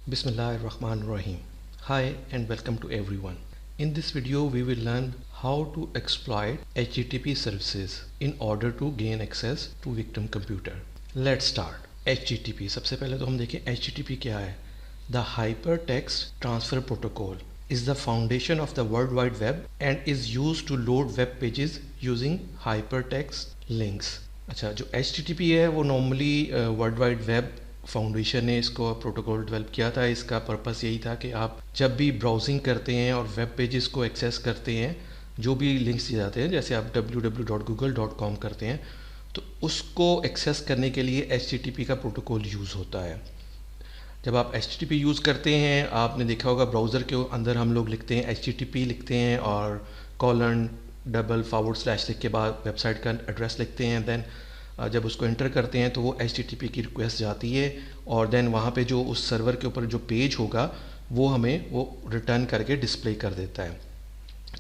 Bismillahirrahmanirrahim. Hi and welcome to everyone. In this video we will learn how to exploit HTTP services in order to gain access to victim computer. Let's start. HTTP सबसे पहले तो हम देखें HTTP क्या है. The Hypertext Transfer Protocol is the foundation of the World Wide Web and is used to load web pages using hypertext links. अच्छा, जो HTTP है वो normally world wide web foundation ने इसको प्रोटोकॉल डेवलप किया था. इसका पर्पस यही था कि आप जब भी ब्राउजिंग करते हैं और वेब पेजेस को एक्सेस करते हैं, जो भी लिंक्स दिए जाते हैं, जैसे आप www.google.com करते हैं, तो उसको एक्सेस करने के लिए HTTP का प्रोटोकॉल यूज़ होता है. जब आप HTTP यूज़ करते हैं, आपने देखा होगा ब्राउज़र के अंदर हम लोग लिखते हैं HTTP लिखते हैं और कॉलन // लिख के बाद वेबसाइट का एड्रेस लिखते हैं. देन जब उसको एंटर करते हैं तो वो HTTP की रिक्वेस्ट जाती है और देन वहाँ पे जो उस सर्वर के ऊपर जो पेज होगा वो हमें वो रिटर्न करके डिस्प्ले कर देता है.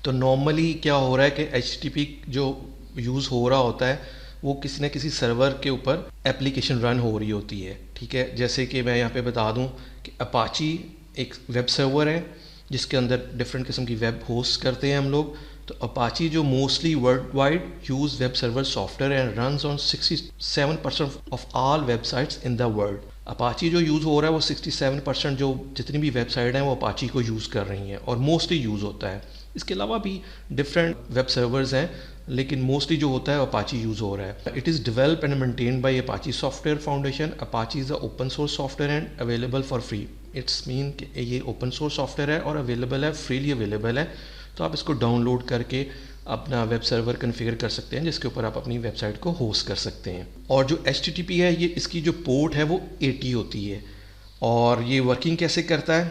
तो नॉर्मली क्या हो रहा है कि HTTP जो यूज़ हो रहा होता है वो किसी न किसी सर्वर के ऊपर एप्लीकेशन रन हो रही होती है. ठीक है, जैसे कि मैं यहाँ पे बता दूँ कि अपाची एक वेब सर्वर है जिसके अंदर डिफरेंट किस्म की वेब होस्ट करते हैं हम लोग. तो अपाची जो mostly world wide use web server software and runs on 67% of all websites in the world. Apache जो यूज़ हो रहा है वो 67% जो जितनी भी वेबसाइट हैं वो अपाची को यूज़ कर रही हैं और मोस्टली यूज़ होता है. इसके अलावा भी डिफरेंट वेब सर्वर्स हैं लेकिन मोस्टली जो होता है अपाची यूज़ हो रहा है. It is developed and maintained by Apache software foundation. Apache is a open source software and available for free. It's mean कि ये ओपन सोर्स सॉफ्टवेयर है और अवेलेबल है, फ्रीली अवेलेबल है. तो आप इसको डाउनलोड करके अपना वेब सर्वर कन्फिगर कर सकते हैं जिसके ऊपर आप अपनी वेबसाइट को होस्ट कर सकते हैं. और जो HTTP है ये इसकी जो पोर्ट है वो 80 होती है. और ये वर्किंग कैसे करता है,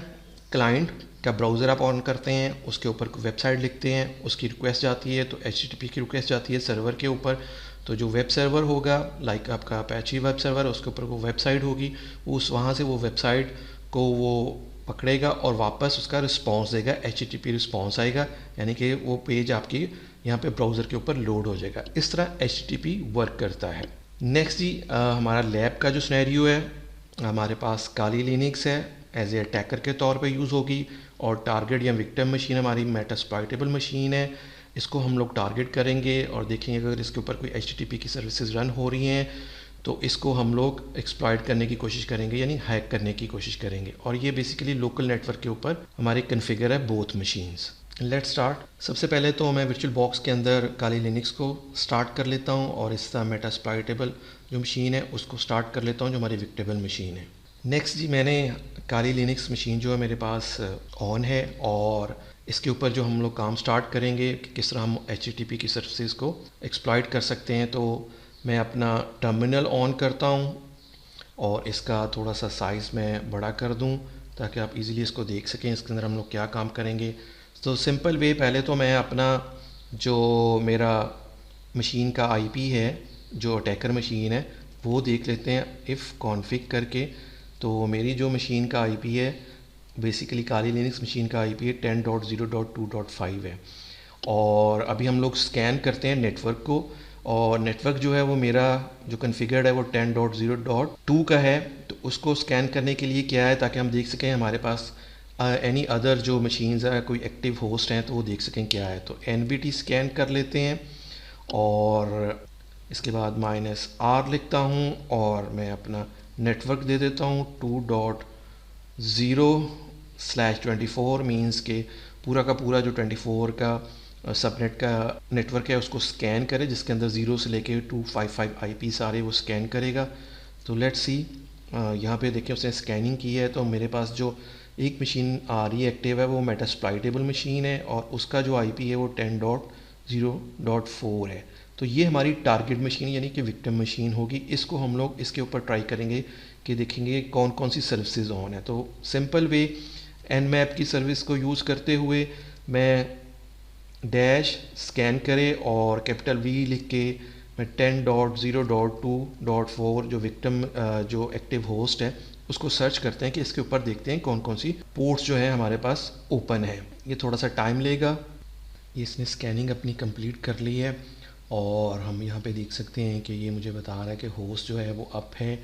क्लाइंट का ब्राउज़र आप ऑन करते हैं, उसके ऊपर वेबसाइट लिखते हैं, उसकी रिक्वेस्ट जाती है तो HTTP की रिक्वेस्ट जाती है सर्वर के ऊपर. तो जो वेब सर्वर होगा लाइक आपका अपाची वेब सर्वर, उसके ऊपर वो वेबसाइट होगी, उस वहाँ से वो वेबसाइट को वो पकड़ेगा और वापस उसका रिस्पॉन्स देगा. HTTP रिस्पॉन्स आएगा यानी कि वो पेज आपकी यहाँ पे ब्राउज़र के ऊपर लोड हो जाएगा. इस तरह HTTP वर्क करता है. नेक्स्ट जी हमारा लैब का जो सिनेरियो है, हमारे पास काली लिनक्स है, एज ए अटैकर के तौर पे यूज़ होगी और टारगेट या विक्टिम मशीन हमारी मेटास्प्लॉइटेबल मशीन है. इसको हम लोग टारगेट करेंगे और देखेंगे अगर इसके ऊपर कोई HTTP की सर्विसेज रन हो रही हैं तो इसको हम लोग एक्सप्लॉइट करने की कोशिश करेंगे यानी हैक करने की कोशिश करेंगे. और ये बेसिकली लोकल नेटवर्क के ऊपर हमारे कन्फिगर है बोथ मशीन्स. Let's start. सबसे पहले तो मैं वर्चुअल बॉक्स के अंदर काली लिनक्स को स्टार्ट कर लेता हूँ और इस तरह मेटास्प्लॉइटेबल जो मशीन है उसको स्टार्ट कर लेता हूँ जो हमारी विक्टेबल मशीन है. नेक्स्ट जी मैंने काली लिनक्स मशीन जो है मेरे पास ऑन है और इसके ऊपर जो हम लोग काम स्टार्ट करेंगे कि किस तरह हम HTTP की सर्विसेज को एक्सप्लॉइट कर सकते हैं. तो मैं अपना टर्मिनल ऑन करता हूँ और इसका थोड़ा सा साइज़ मैं बड़ा कर दूँ ताकि आप इजीली इसको देख सकें इसके अंदर हम लोग क्या काम करेंगे. तो सिंपल वे, पहले तो मैं अपना जो मेरा मशीन का IP है जो अटैकर मशीन है वो देख लेते हैं इफ़ कॉन्फ़िग करके. तो मेरी जो मशीन का IP है बेसिकली काली लिनक्स मशीन का IP है 10.0.2.5 है. और अभी हम लोग स्कैन करते हैं नेटवर्क को और नेटवर्क जो है वो मेरा जो कन्फिगर्ड है वो 10.0.2 का है. तो उसको स्कैन करने के लिए क्या है ताकि हम देख सकें हमारे पास एनी अदर जो मशीन्स है कोई एक्टिव होस्ट हैं तो वो देख सकें क्या है. तो NBT स्कैन कर लेते हैं और इसके बाद -R लिखता हूँ और मैं अपना नेटवर्क दे देता हूँ 2.0/24 मीन्स के पूरा का पूरा जो 24 का सबनेट का नेटवर्क है उसको स्कैन करे जिसके अंदर 0 से लेके 255 IP सारे वो स्कैन करेगा. तो लेट्स सी यहाँ पे देखिए उसने स्कैनिंग की है तो मेरे पास जो एक मशीन आ रही है एक्टिव है वो मेटास्प्लॉइटेबल मशीन है और उसका जो IP है वो 10.0.4 है. तो ये हमारी टारगेट मशीन यानी कि विक्टिम मशीन होगी. इसको हम लोग इसके ऊपर ट्राई करेंगे कि देखेंगे कौन कौन सी सर्विसेज ऑन है. तो सिंपल वे Nmap की सर्विस को यूज़ करते हुए मैं डैश स्कैन करे और कैपिटल V लिख के मैं 10.0.2.4 जो विक्टिम जो एक्टिव होस्ट है उसको सर्च करते हैं कि इसके ऊपर देखते हैं कौन कौन सी पोर्ट्स जो है हमारे पास ओपन है. ये थोड़ा सा टाइम लेगा. ये इसने स्कैनिंग अपनी कंप्लीट कर ली है और हम यहाँ पे देख सकते हैं कि ये मुझे बता रहा है कि होस्ट जो है वो अप है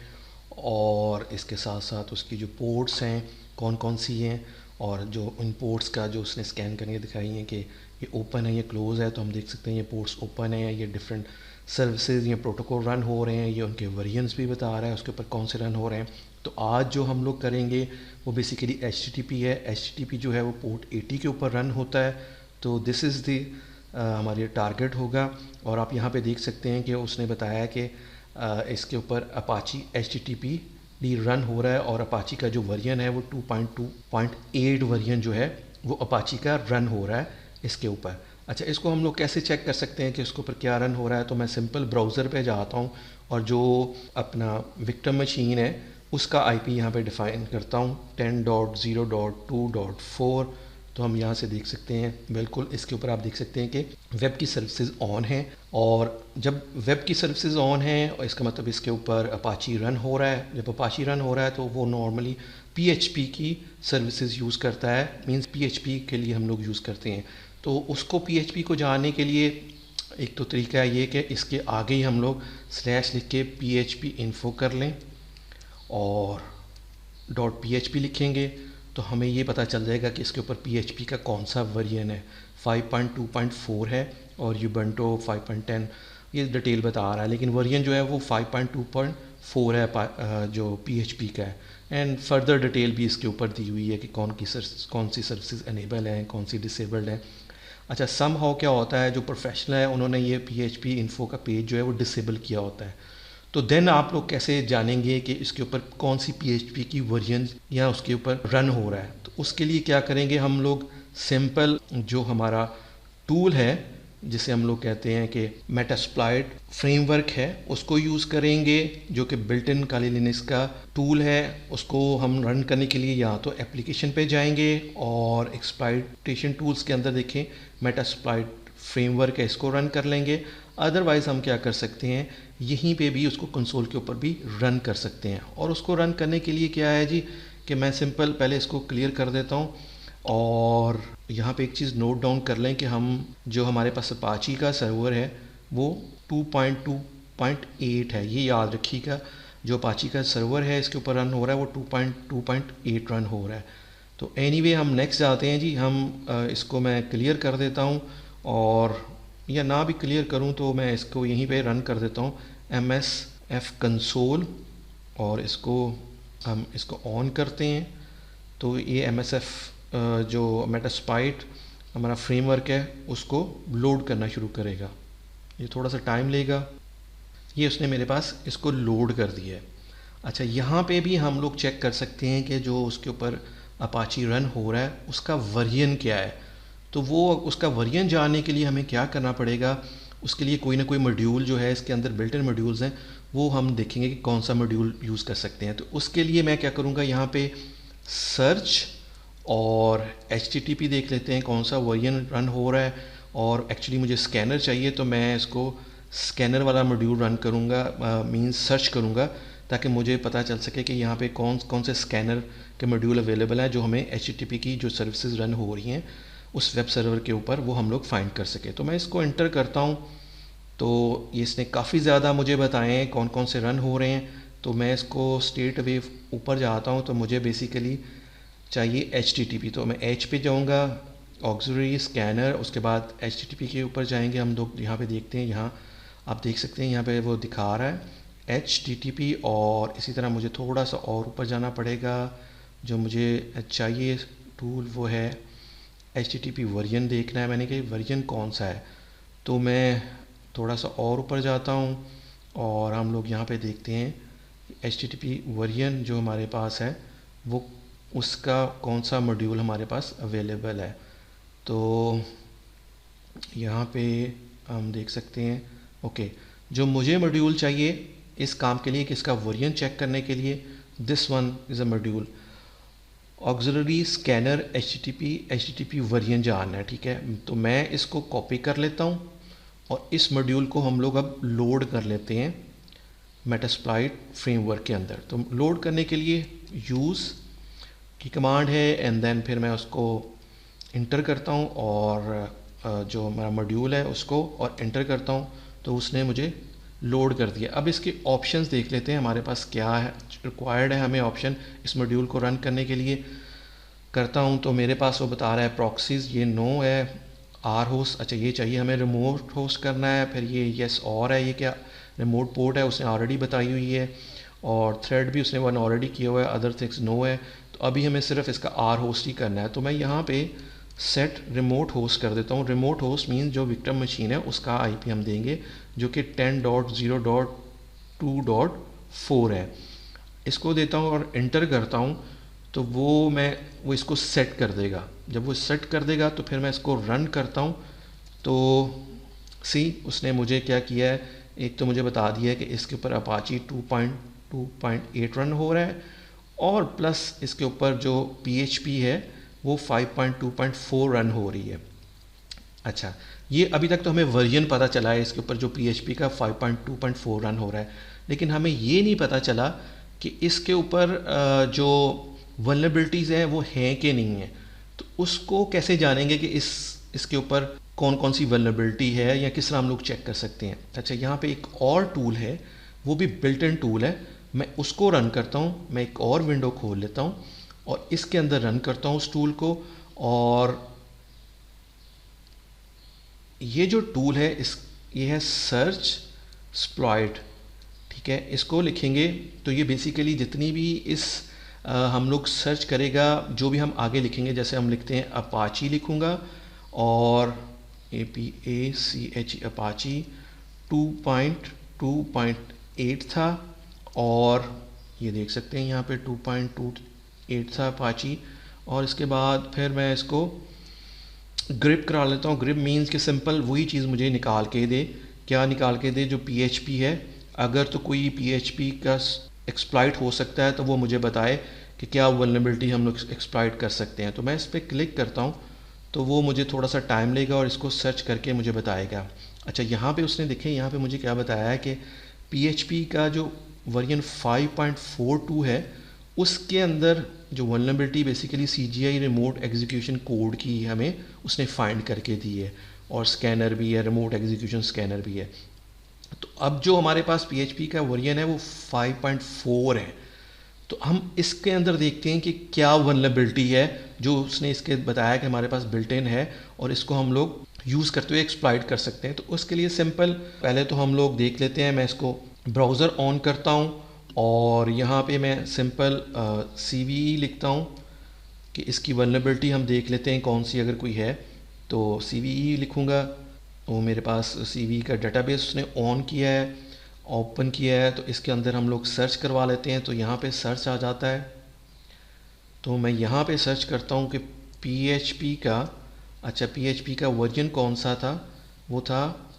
और इसके साथ साथ उसकी जो पोर्ट्स हैं कौन कौन सी हैं, और जो इन पोर्ट्स का जो उसने स्कैन करके दिखाई है कि ये ओपन है, ये क्लोज़ है, तो हम देख सकते हैं ये पोर्ट्स ओपन है, ये डिफरेंट सर्विसेज या प्रोटोकॉल रन हो रहे हैं, ये उनके वेरिएंट्स भी बता रहा है उसके ऊपर कौन से रन हो रहे हैं। तो आज जो हम लोग करेंगे वो बेसिकली HTTP है। HTTP जो है वो पोर्ट 80 के ऊपर रन होता है। तो दिस इज़ दी हमारी टारगेट होगा। और आप यहाँ पे देख सकते हैं कि उसने बताया कि इसके ऊपर अपाची HTTP भी रन हो रहा है, और अपाची का जो वर्जन है वो 2.2.8 वर्जन जो है वो अपाची का रन हो रहा है इसके ऊपर। अच्छा, इसको हम लोग कैसे चेक कर सकते हैं कि इसके ऊपर क्या रन हो रहा है? तो मैं सिंपल ब्राउज़र पे जाता हूँ और जो अपना विक्टिम मशीन है उसका IP यहाँ पे डिफ़ाइन करता हूँ 10.0.2.4। तो हम यहाँ से देख सकते हैं, बिल्कुल इसके ऊपर आप देख सकते हैं कि वेब की सर्विसेज ऑन हैं। और जब वेब की सर्विसेज ऑन हैं और इसका मतलब इसके ऊपर अपाची रन हो रहा है। जब अपाची रन हो रहा है तो वो नॉर्मली PHP की सर्विसेज यूज़ करता है, मींस PHP के लिए हम लोग यूज़ करते हैं। तो उसको PHP को जानने के लिए एक तो तरीका ये कि इसके आगे ही हम लोग स्लैश लिख के PHP info कर लें और .php लिखेंगे, तो हमें ये पता चल जाएगा कि इसके ऊपर PHP का कौन सा वर्जन है। 5.2.4 है और यूबंटो 5.10, ये डिटेल बता रहा है, लेकिन वर्जन जो है वो 5.2.4 है जो PHP का है। एंड फर्दर डिटेल भी इसके ऊपर दी हुई है कि कौन सी सर्विसेज एनेबल हैं, कौन सी डिसेबल्ड हैं। अच्छा, सम हाउ क्या होता है, जो प्रोफेशनल है उन्होंने ये PHP info का पेज जो है वो डिसेबल किया होता है। तो देन आप लोग कैसे जानेंगे कि इसके ऊपर कौन सी PHP की वर्जन या उसके ऊपर रन हो रहा है? तो उसके लिए क्या करेंगे हम लोग, सिंपल जो हमारा टूल है जिसे हम लोग कहते हैं कि मेटास्प्लॉइट फ्रेमवर्क है, उसको यूज़ करेंगे, जो कि बिल्ट इन काली लिनक्स का टूल है। उसको हम रन करने के लिए या तो एप्लीकेशन पे जाएंगे और एक्सप्लॉइटेशन टूल्स के अंदर देखें मेटास्प्लॉइट फ्रेमवर्क है, इसको रन कर लेंगे। अदरवाइज़ हम क्या कर सकते हैं, यहीं पे भी उसको कंसोल के ऊपर भी रन कर सकते हैं। और उसको रन करने के लिए क्या है जी, कि मैं सिंपल पहले इसको क्लियर कर देता हूँ। और यहाँ पे एक चीज़ नोट डाउन कर लें कि हम जो हमारे पास अपाची का सर्वर है वो 2.2.8 है, ये याद रखिएगा। जो अपाची का सर्वर है इसके ऊपर रन हो रहा है वो 2.2.8 रन हो रहा है। तो एनीवे हम नेक्स्ट जाते हैं जी। हम इसको मैं क्लियर कर देता हूँ, और या ना भी क्लियर करूँ तो मैं इसको यहीं पे रन कर देता हूँ MSF कंसोल, और हम इसको ऑन करते हैं। तो ये MSF जो मेटास्प्लॉइट हमारा फ्रेमवर्क है उसको लोड करना शुरू करेगा। ये थोड़ा सा टाइम लेगा। ये उसने मेरे पास इसको लोड कर दिया है। अच्छा, यहाँ पे भी हम लोग चेक कर सकते हैं कि जो उसके ऊपर अपाची रन हो रहा है उसका वर्जन क्या है। तो वो उसका वर्जन जानने के लिए हमें क्या करना पड़ेगा, उसके लिए कोई ना कोई मॉड्यूल जो है इसके अंदर बिल्ट इन मॉड्यूल्स हैं, वो हम देखेंगे कि कौन सा मॉड्यूल यूज़ कर सकते हैं। तो उसके लिए मैं क्या करूँगा, यहाँ पे सर्च और HTTP देख लेते हैं कौन सा वर्जन रन हो रहा है। और एक्चुअली मुझे स्कैनर चाहिए, तो मैं इसको स्कैनर वाला मॉड्यूल रन करूँगा, मींस सर्च करूँगा, ताकि मुझे पता चल सके कि यहाँ पे कौन कौन से स्कैनर के मॉड्यूल अवेलेबल हैं जो हमें HTTP की जो सर्विसेज रन हो रही हैं उस वेब सर्वर के ऊपर वो हम लोग फाइंड कर सके। तो मैं इसको एंटर करता हूँ, तो ये इसने काफ़ी ज़्यादा मुझे बताए हैं कौन कौन से रन हो रहे हैं। तो मैं इसको स्ट्रेट अवे ऊपर जाता हूँ, तो मुझे बेसिकली चाहिए HTTP। तो मैं H पे जाऊँगा, ऑक्सिलरी स्कैनर, उसके बाद HTTP के ऊपर जाएंगे हम लोग। यहाँ पे देखते हैं, यहाँ आप देख सकते हैं यहाँ पे वो दिखा रहा है HTTP। और इसी तरह मुझे थोड़ा सा और ऊपर जाना पड़ेगा। जो मुझे चाहिए टूल वो है HTTP वर्जन देखना है मैंने कि वर्जन कौन सा है। तो मैं थोड़ा सा और ऊपर जाता हूँ और हम लोग यहाँ पे देखते हैं HTTP वर्जन जो हमारे पास है वो उसका कौन सा मॉड्यूल हमारे पास अवेलेबल है। तो यहाँ पे हम देख सकते हैं, ओके, जो मुझे मॉड्यूल चाहिए इस काम के लिए कि इसका वर्जन चेक करने के लिए, this one is a module auxiliary scanner HTTP version जानना है, ठीक है। तो मैं इसको कॉपी कर लेता हूँ और इस मॉड्यूल को हम लोग अब लोड कर लेते हैं मेटास्प्लॉइट फ्रेमवर्क के अंदर। तो लोड करने के लिए यूज़ की कमांड है एंड देन फिर मैं उसको इंटर करता हूँ और जो हमारा मॉड्यूल है उसको और इंटर करता हूँ, तो उसने मुझे लोड कर दिया। अब इसके ऑप्शंस देख लेते हैं हमारे पास क्या है, रिक्वायर्ड है हमें ऑप्शन इस मॉड्यूल को रन करने के लिए। करता हूँ तो मेरे पास वो बता रहा है प्रॉक्सीज, ये नो है। आर होस्ट, अच्छा ये चाहिए हमें रिमोट होस्ट करना है, फिर ये यस और है, ये क्या रिमोट पोर्ट है उसने ऑलरेडी बताई हुई है, और थ्रेड भी उसने वन ऑलरेडी किया हुआ है, अदर थिंग्स नो है। तो अभी हमें सिर्फ इसका आर होस्ट ही करना है। तो मैं यहाँ पे सेट रिमोट होस्ट कर देता हूँ। रिमोट होस्ट मीन जो विक्टिम मशीन है उसका आईपी हम देंगे, जो कि 10.0.2.4 है। इसको देता हूँ और इंटर करता हूँ तो वो इसको सेट कर देगा। जब वो सेट कर देगा तो फिर मैं इसको रन करता हूँ तो सी उसने मुझे क्या किया है, एक तो मुझे बता दिया है कि इसके ऊपर अपाची 2.2.8 रन हो रहा है, और प्लस इसके ऊपर जो PHP है वो 5.2.4 रन हो रही है। अच्छा, ये अभी तक तो हमें वर्जन पता चला है इसके ऊपर जो PHP का 5.2.4 रन हो रहा है, लेकिन हमें ये नहीं पता चला कि इसके ऊपर जो वल्नरेबिलिटीज़ हैं वो हैं कि नहीं है। तो उसको कैसे जानेंगे कि इसके ऊपर कौन कौन सी वल्नरेबिलिटी है, या किस तरह हम लोग चेक कर सकते हैं। अच्छा, यहाँ पे एक और टूल है, वो भी बिल्ट इन टूल है, मैं उसको रन करता हूँ। मैं एक और विंडो खोल लेता हूँ और इसके अंदर रन करता हूँ उस टूल को। और ये जो टूल है ये है सर्च स्प्लॉइट, ठीक है। इसको लिखेंगे तो ये बेसिकली जितनी भी हम लोग सर्च करेगा, जो भी हम आगे लिखेंगे, जैसे हम लिखते हैं अपाची लिखूँगा और APACHE अपाची 2.2.8 था, और ये देख सकते हैं यहाँ पे 2.28 था अपाची। और इसके बाद फिर मैं इसको ग्रिप करा लेता हूँ। ग्रिप मीन्स कि सिंपल वही चीज़ मुझे निकाल के दे, क्या निकाल के दे, जो PHP है। अगर तो कोई PHP का एक्सप्लॉइट हो सकता है तो वो मुझे बताए कि क्या वल्नरेबिलिटी हम लोग एक्सप्लॉइट कर सकते हैं। तो मैं इस पर क्लिक करता हूँ तो वो मुझे थोड़ा सा टाइम लेगा और इसको सर्च करके मुझे बताएगा। अच्छा, यहाँ पे उसने देखें, यहाँ पे मुझे क्या बताया है कि PHP का जो वर्जन 5.42 है उसके अंदर जो vulnerability basically CGI remote execution code की हमें उसने फाइंड करके दी है, और स्कैनर भी है, रिमोट एग्जीक्यूशन स्कैनर भी है। तो अब जो हमारे पास PHP का वर्जन है वो 5.4 है। तो हम इसके अंदर देखते हैं कि क्या वल्नरेबिलिटी है जो उसने इसके बताया कि हमारे पास बिल्ट इन है, और इसको हम लोग यूज़ करते हुए एक्सप्लॉइट कर सकते हैं। तो उसके लिए सिंपल पहले तो हम लोग देख लेते हैं। मैं इसको ब्राउज़र ऑन करता हूँ और यहाँ पे मैं सिंपल CVE लिखता हूँ कि इसकी वल्नरेबिलिटी हम देख लेते हैं कौन सी, अगर कोई है तो CVE लिखूँगा। तो मेरे पास CVE का डेटाबेस उसने ऑन किया है, ओपन किया है, तो इसके अंदर हम लोग सर्च करवा लेते हैं। तो यहाँ पे सर्च आ जाता है, तो मैं यहाँ पे सर्च करता हूँ कि PHP का, अच्छा PHP का वर्जन कौन सा था, वो था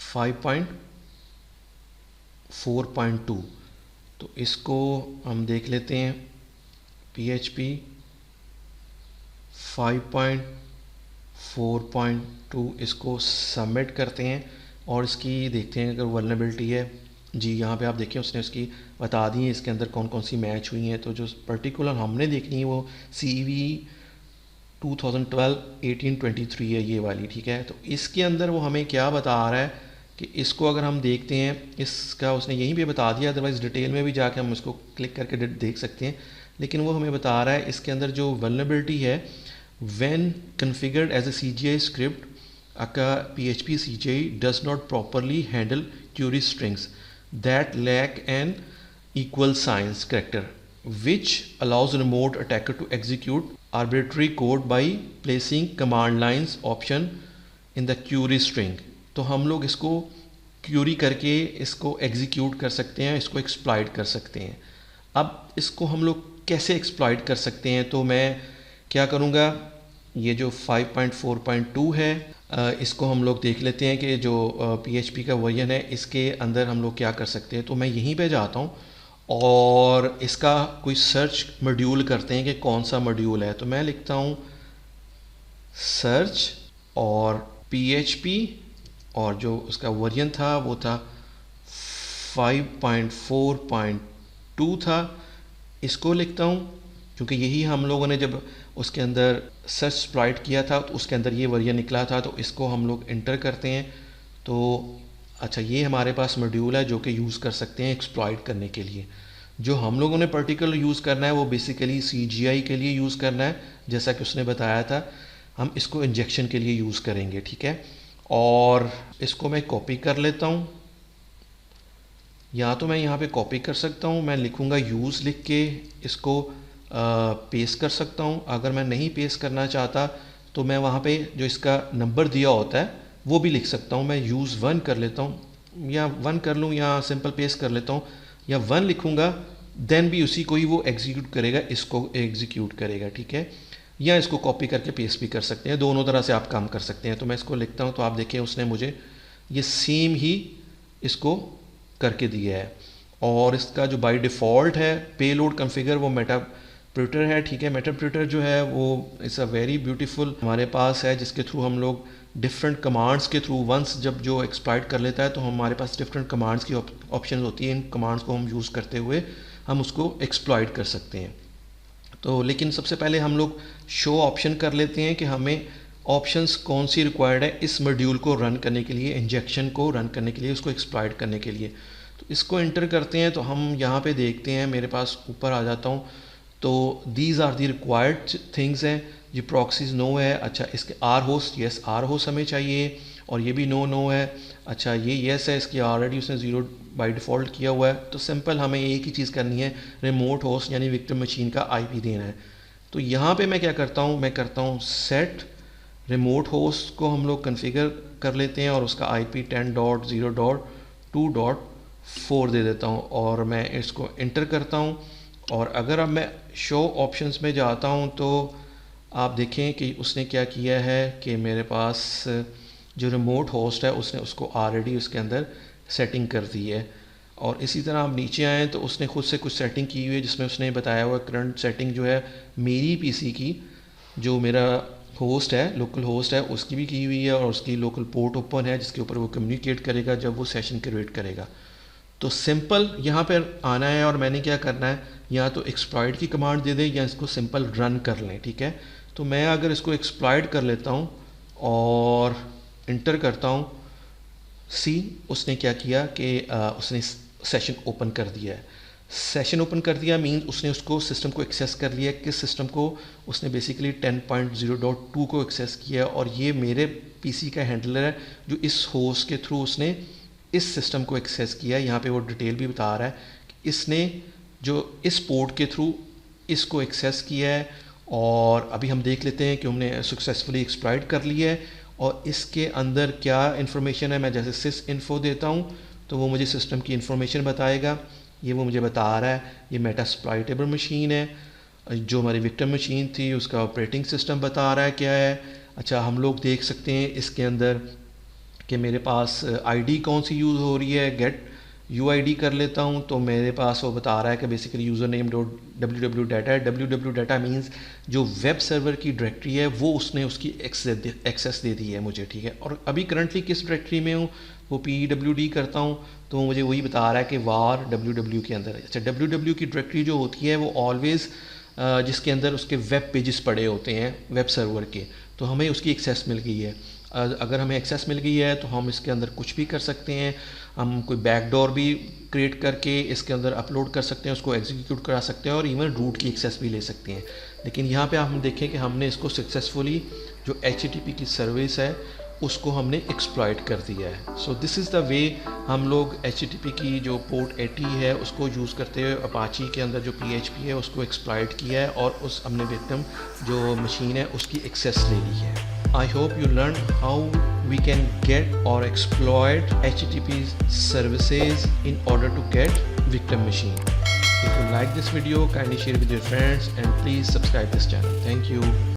5.4.2। तो इसको हम देख लेते हैं, PHP 5.4.2, इसको सबमिट करते हैं और इसकी देखते हैं अगर वल्नरेबिलिटी है। जी, यहाँ पे आप देखें उसने उसकी बता दी है इसके अंदर कौन कौन सी मैच हुई हैं। तो जो पर्टिकुलर हमने देखनी है वो CVE 2012-18-23 है, ये वाली, ठीक है। तो इसके अंदर वो हमें क्या बता रहा है कि इसको अगर हम देखते हैं, इसका उसने यहीं पे बता दिया, अदरवाइज़ डिटेल में भी जाके हम इसको क्लिक करके देख सकते हैं। लेकिन वो हमें बता रहा है इसके अंदर जो वल्नरेबिलिटी है, when configured as a CGI script, a PHP CGI does not properly handle query strings that lack an equal signs character, which allows remote attacker to execute arbitrary code by placing command lines option in the query string। तो हम लोग इसको Curie करके इसको execute कर सकते हैं, इसको एक्सप्लॉइट कर सकते हैं। अब इसको हम लोग कैसे एक्सप्लॉइट कर सकते हैं, तो मैं क्या करूँगा, ये जो 5.4.2 है इसको हम लोग देख लेते हैं कि जो PHP का वर्जन है इसके अंदर हम लोग क्या कर सकते हैं। तो मैं यहीं पे जाता हूँ और इसका कोई सर्च मॉड्यूल करते हैं कि कौन सा मॉड्यूल है। तो मैं लिखता हूँ सर्च और PHP, और जो उसका वर्जन था वो था 5.4.2 था। इसको लिखता हूँ क्योंकि यही हम लोगों ने जब उसके अंदर सर्च एक्सप्लॉइट किया था तो उसके अंदर ये वर्जन निकला था। तो इसको हम लोग इंटर करते हैं। तो अच्छा, ये हमारे पास मॉड्यूल है जो कि यूज़ कर सकते हैं एक्सप्लॉइट करने के लिए। जो हम लोगों ने पर्टिकुलर यूज़ करना है वो बेसिकली CGI के लिए यूज़ करना है, जैसा कि उसने बताया था, हम इसको इंजेक्शन के लिए यूज़ करेंगे, ठीक है। और इसको मैं कॉपी कर लेता हूँ, या तो मैं यहाँ पे कॉपी कर सकता हूँ, मैं लिखूँगा यूज़ लिख के इसको पेस्ट कर सकता हूँ। अगर मैं नहीं पेस्ट करना चाहता तो मैं वहाँ पे जो इसका नंबर दिया होता है वो भी लिख सकता हूँ। मैं यूज़ 1 कर लेता हूँ, या 1 कर लूँ, या सिंपल पेस्ट कर लेता हूँ, या 1 लिखूँगा, देन भी उसी को ही वो एग्जीक्यूट करेगा, इसको एग्जीक्यूट करेगा, ठीक है। या इसको कॉपी करके पेस्ट भी कर सकते हैं, दोनों तरह से आप काम कर सकते हैं। तो मैं इसको लिखता हूँ, तो आप देखिए उसने मुझे ये सेम ही इसको करके दिया है। और इसका जो बाय डिफ़ॉल्ट है पेलोड कॉन्फ़िगर वो मेटाप्रिटर है, ठीक है। मेटाप्रिटर जो है वो इट्स अ वेरी ब्यूटीफुल हमारे पास है, जिसके थ्रू हम लोग डिफरेंट कमांड्स के थ्रू वंस जब जो एक्सप्लॉइट कर लेता है तो हमारे पास डिफरेंट कमांड्स की ऑप्शन होती है। इन कमांड्स को हम यूज़ करते हुए हम उसको एक्सप्लॉइट कर सकते हैं। तो लेकिन सबसे पहले हम लोग शो ऑप्शन कर लेते हैं कि हमें ऑप्शंस कौन सी रिक्वायर्ड है इस मॉड्यूल को रन करने के लिए, इंजेक्शन को रन करने के लिए, उसको एक्सप्लॉइट करने के लिए। तो इसको एंटर करते हैं, तो हम यहाँ पे देखते हैं, मेरे पास ऊपर आ जाता हूँ, तो these are the required things हैं। ये प्रॉक्सीज नो है, अच्छा इसके are host, yes are host हमें चाहिए, और ये भी नो है, अच्छा ये यस है, इसकी ऑलरेडी उसने 0 बाय डिफ़ॉल्ट किया हुआ है। तो सिंपल हमें एक ही चीज़ करनी है, रिमोट होस्ट यानी विक्टिम मशीन का आईपी देना है। तो यहाँ पे मैं क्या करता हूँ, मैं करता हूँ सेट रिमोट होस्ट को हम लोग कन्फिगर कर लेते हैं, और उसका आईपी 10.0.2.4 दे देता हूँ, और मैं इसको इंटर करता हूँ। और अगर अब मैं शो ऑप्शंस में जाता हूँ तो आप देखें कि उसने क्या किया है कि मेरे पास जो रिमोट होस्ट है उसने उसको ऑलरेडी उसके अंदर सेटिंग कर दी है। और इसी तरह आप नीचे आएँ तो उसने खुद से कुछ सेटिंग की हुई है, जिसमें उसने बताया हुआ करंट सेटिंग जो है मेरी पीसी की, जो मेरा होस्ट है, लोकल होस्ट है, उसकी भी की हुई है, और उसकी लोकल पोर्ट ओपन है जिसके ऊपर वो कम्युनिकेट करेगा जब वो सेशन क्रिएट करेगा। तो सिंपल यहाँ पर आना है, और मैंने क्या करना है, या तो एक्सप्लॉइट की कमांड दे दें या इसको सिंपल रन कर लें, ठीक है। तो मैं अगर इसको एक्सप्लॉइट कर लेता हूँ और इंटर करता हूँ, सी उसने क्या किया कि उसने सेशन ओपन कर दिया है। सेशन ओपन कर दिया मीन्स उसने उसको सिस्टम को एक्सेस कर लिया। किस सिस्टम को? उसने बेसिकली 10.0.2 को एक्सेस किया, और ये मेरे पीसी का हैंडलर है जो इस होस्ट के थ्रू उसने इस सिस्टम को एक्सेस किया है। यहाँ पे वो डिटेल भी बता रहा है कि इसने जो इस पोर्ट के थ्रू इसको एक्सेस किया है। और अभी हम देख लेते हैं कि हमने सक्सेसफुली एक्सप्लॉइट कर लिया है, और इसके अंदर क्या इन्फॉर्मेशन है। मैं जैसे सिस इन्फो देता हूँ तो वो मुझे सिस्टम की इन्फॉर्मेशन बताएगा। ये वो मुझे बता रहा है ये मेटास्प्लॉइटेबल मशीन है, जो हमारी विक्टिम मशीन थी उसका ऑपरेटिंग सिस्टम बता रहा है क्या है। अच्छा, हम लोग देख सकते हैं इसके अंदर कि मेरे पास आईडी कौन सी यूज़ हो रही है। गेट यूआईडी कर लेता हूँ तो मेरे पास वो बता रहा है कि basically user name www data है। www डाटा मीन्स जो वेब सर्वर की डायरेक्टरी है वो उसने उसकी एक्सेस दे दी है मुझे, ठीक है। और अभी करंटली किस डायरेक्टरी में हूँ वो pwd करता हूँ तो वो मुझे वही बता रहा है कि वार ww के अंदर है। अच्छा, ww की डायरेक्टरी जो होती है वो ऑलवेज़ जिसके अंदर उसके वेब पेजेस पड़े होते हैं वेब सर्वर के, तो हमें उसकी एक्सेस मिल गई है। अगर हमें एक्सेस मिल गई है तो हम इसके अंदर कुछ भी कर सकते हैं। हम कोई बैकडोर भी क्रिएट करके इसके अंदर अपलोड कर सकते हैं, उसको एग्जीक्यूट करा सकते हैं, और इवन रूट की एक्सेस भी ले सकते हैं। लेकिन यहाँ पे हम देखें कि हमने इसको सक्सेसफुली जो HTTP की सर्विस है उसको हमने एक्सप्लॉइट कर दिया है। So this is the way हम लोग HTTP की जो पोर्ट 80 है उसको यूज़ करते हुए अपाची के अंदर जो PHP है उसको एक्सप्लॉइट किया है, और उस हमने विक्टिम जो मशीन है उसकी एक्सेस ले ली है। I hope you learned how we can get or exploit HTTP services in order to get victim machine. If you like this video, kindly share it with your friends and please subscribe this channel. Thank you.